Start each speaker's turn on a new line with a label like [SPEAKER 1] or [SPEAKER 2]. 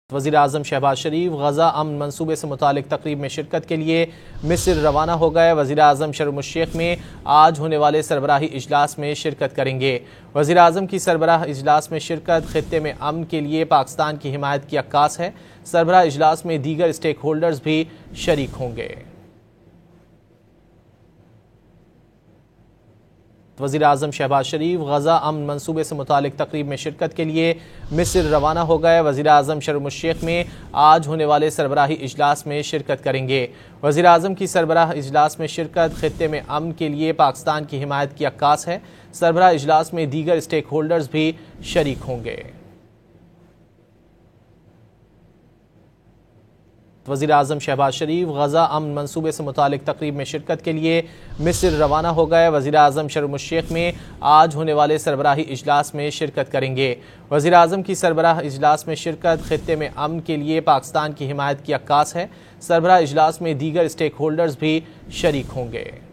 [SPEAKER 1] वज़ीर-ए-आज़म शहबाज शरीफ गजा अमन मनसूबे से मुतालिक तकरीब में शिरकत के लिए मिस्र रवाना हो गए। वज़ीर-ए-आज़म शर्म शेख में आज होने वाले सरबराही इजलास में शिरकत करेंगे। वज़ीर-ए-आज़म की सरबराह इजलास में शिरकत खित्ते में अमन के लिए पाकिस्तान की हिमायत की अक्कास है। सरबराह इजलास में दीगर स्टेक होल्डर्स भी शरीक होंगे। वज़ीर-ए-आज़म शहबाज शरीफ गजा अमन मनसूबे से मुतालिक तकरीब में शिरकत के लिए मिस्र रवाना हो गए। वज़ीर-ए-आज़म शर्म शेख में आज होने वाले सरबराही इजलास में शिरकत करेंगे। वज़ीर-ए-आज़म की सरबराह इजलास में शिरकत खित्ते में अमन के लिए पाकिस्तान की हिमायत की अक्कास है। सरबराह इजलास में दीगर स्टेक होल्डर्स भी शरीक होंगे। वज़ीर-ए-आज़म शहबाज शरीफ गजा अमन मनसूबे से मुतालिक तकरीब में शिरकत के लिए मिस्र रवाना हो गए। वज़ीर-ए-आज़म शर्म शेख में आज होने वाले सरबराही इजलास में शिरकत करेंगे। वज़ीर-ए-आज़म की सरबराह इजलास में शिरकत खित्ते में अमन के लिए पाकिस्तान की हिमायत की अक्कास है। सरबराह इजलास में दीगर स्टेक होल्डर्स भी शरीक होंगे।